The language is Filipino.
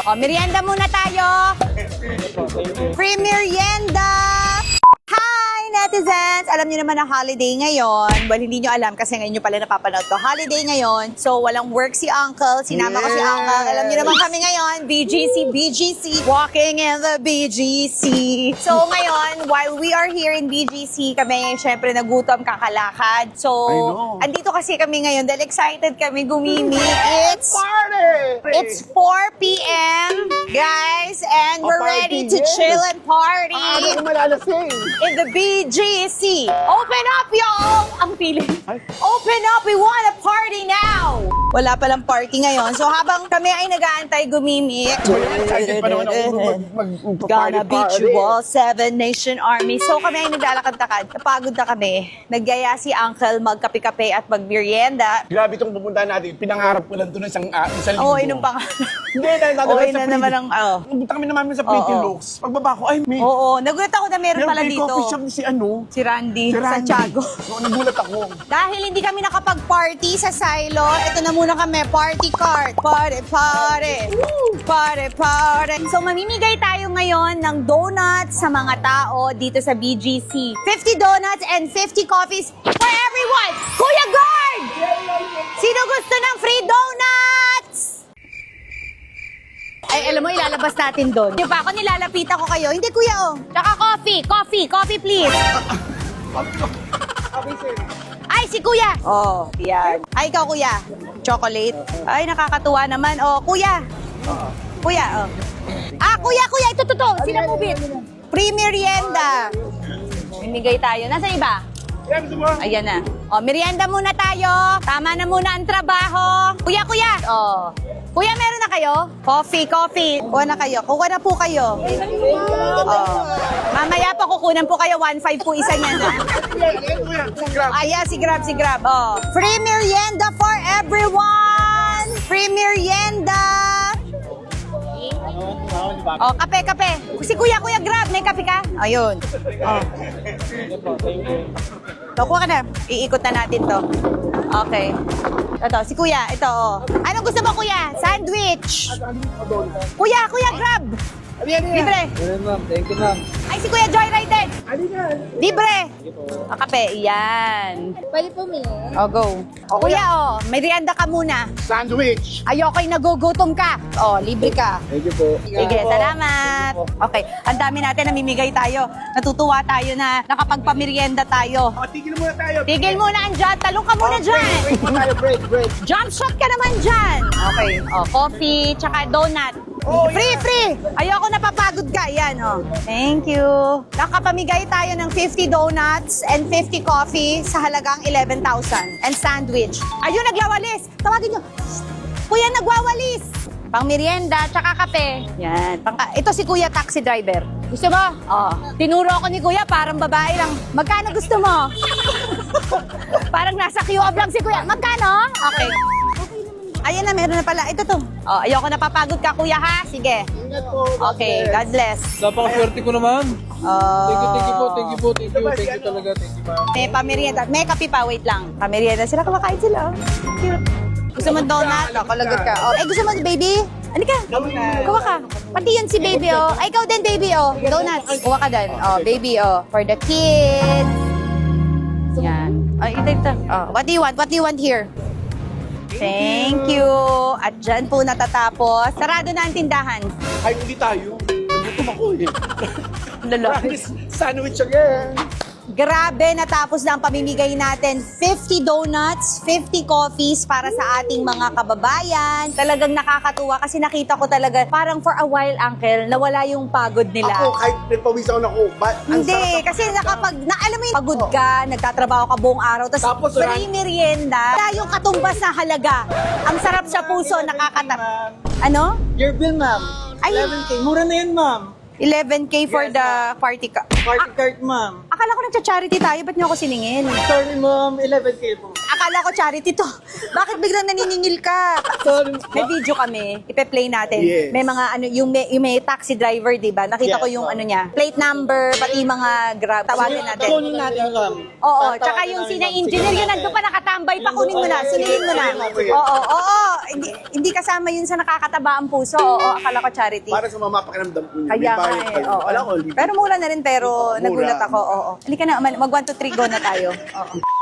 O, merienda muna tayo. Free merienda! Hi, netizens! Alam niyo naman na holiday ngayon. Well, hindi niyo alam kasi ngayon niyo pala napapanood to. Holiday ngayon. So, walang work si Uncle. Sinama ko si Uncle. Alam niyo naman kami ngayon. BGC. Walking in the BGC. So, ngayon, while we are here in BGC, kami, syempre, nagutom, kakalakad. So, andito kasi kami ngayon dahil excited kami gumimi. It's 4 p.m. guys, and we're ready to chill and party Ano kung malalasing? in the BGC. Open up, y'all! Ang feeling. Open up, we wanna party now! Wala palang party ngayon. So habang kami ay nag-aantay gumimi, Excited pa naman ako Gonna beat you all, 7 Nation Army. So kami ay naglalakad-takad. Napagod na kami. Nagyaya si Uncle magkape-kape at magmerienda. Grabe itong pupuntahan natin. Pinangarap ko lang ito ng isang linggo. Oo, inong pang... Hindi, Oo, ina naman ang... Pumunta kami naman sa Pretty Oo. Looks. Pagbaba ko, ay, may... Oo, nagulat ako na meron pala may dito. coffee shop si Si Randy, Santiago. Oo, nagulat ako. Dahil hindi kami nakapag-party sa Silo, ito na muna kami, party card. Party. So mamimigay tayo ngayon ng donuts sa mga tao dito sa BGC. 50 donuts and 50 coffees for everyone! Kuya Guard! Sino gusto ng free donuts? Ay, alam mo, ilalabas natin doon. Di ba ako nilalapitan ko kayo? Hindi, kuya, oh. Tsaka coffee please. Ay, si kuya. Oh, yan. Ay, ikaw, kuya. Chocolate. Ay, nakakatuwa naman. Oh, kuya. Kuya, oh. Ah, kuya, ito. Sino mo, bit? Free merienda. Mimigay tayo. Nasaan iba? Ayan na. Oh, merienda muna tayo. Tama na muna ang trabaho. Kuya. Oh. Kuya, meron na kayo? Coffee. Kuha na kayo. Kuha na po kayo. Oh. Mamaya pa kukunan po kayo. 1.5 po isa niyan, ha? Ayan, si Grab. Oh. Free merienda for everyone! Free merienda! Oh, kape. Si Kuya Grab, may kape ka? Ayun. Oh. Kuha ka na. Iikot na natin to. Okay. Ito, si Kuya. Ito, oh. Anong gusto mo, Kuya? Sandwich. Kuya, Grab. Libre. Ma'am, thank you, ma'am. Ay, si Kuya Joyrider. Libre. O, kape. Yan. Pwede po, Mir. O, go. O, Kuya, o. Merienda ka muna. Sandwich. Ayoko'y nagugutom ka. O, libre ka. Thank you po. Sige, salamat. Okay, ang dami natin namimigay tayo. Natutuwa tayo na nakapagpamerienda tayo. Tigil muna tayo. Tigil muna andyan. Talong ka muna dyan. Break muna tayo, break. Jump shot ka naman dyan. Okay. O, coffee, tsaka donut. Oh, Free. Ayoko napapagod ka. Yan, oh. Thank you. Nakapamigay tayo ng 50 donuts and 50 coffee sa halagang 11,000 and sandwich. Ayun, naglawalis. Tawagin nyo. Kuya, nagwawalis. Pang merienda, tsaka kape. Yan. Ito si Kuya Taxi Driver. Gusto mo? Oh. Tinuro ako ni Kuya, parang babae lang. Magkano gusto mo? Parang nasa QOB lang si Kuya. Magkano? Okay. Ayan na, meron na pala. Ito to. Oh, ayoko napapagod ka, Kuya, ha? Sige. Ingat po. Okay, God bless. Napakaswerte ko naman. Thank you po. Thank you talaga. Thank you, ma'am. May pamerienda. May kape pa, wait lang. Pamerienda sila, kumakain sila. Cute. Gusto mo donut? Ako, lagot ka. Oh, gusto mo, baby? Ano ka? Kuha ka. Pati yun si baby, oh. Ay, ikaw din, baby, oh. Donuts. Kuha ka din. Oh, baby, oh. For the kids. Yan. Ay, ito. Oh, what do you want here? Thank you. At dyan po natatapos. Sarado na ang tindahan. Ay, hindi tayo. Nagutom ako eh. Lalo. Sandwich again. Grabe, natapos na ang pamimigay natin. 50 donuts, 50 coffees para sa ating mga kababayan. Talagang nakakatuwa kasi nakita ko talaga, parang for a while, Uncle, nawala yung pagod nila. Ako, kahit nagpawisan ako. Hindi, kasi alam mo yung pagod ka, nagtatrabaho ka buong araw, Tapos, free merienda, wala yung katumbas na halaga. Ang sarap sa puso, Ano? Your bill, ma'am. Ay, 11K. Mura na yun, ma'am. 11K for the party Party card, ma'am. Akala ko nagcha-charity tayo, ba't niyo ako siningin? Sorry, ma'am. 11K po. Akala akala ko charity to. Bakit biglang naniningil ka? Sorry. May video kami, ipe-play natin. Yes. May mga ano, yung may taxi driver, 'di ba? Nakita ko Yes, yung ano niya, plate number, pati mga grab. Tawagin natin. Kunin natin yung cam. Oo, tsaka yung sina-engineer yun, nandun pa nakatambay pa, kunin mo na, sunilin mo na. Oo. Hindi kasama yun sa nakakataba ang puso. Oo, akala ko charity. Para sa mamapakiramdam ko yun. Kaya May nga bayad eh. kayo. Oo. Alam ko, libre. Pero mura na rin, pero Mura. nagulat ako. Oo. Halika na, mag 1, 2, 3, go na tayo. Oo.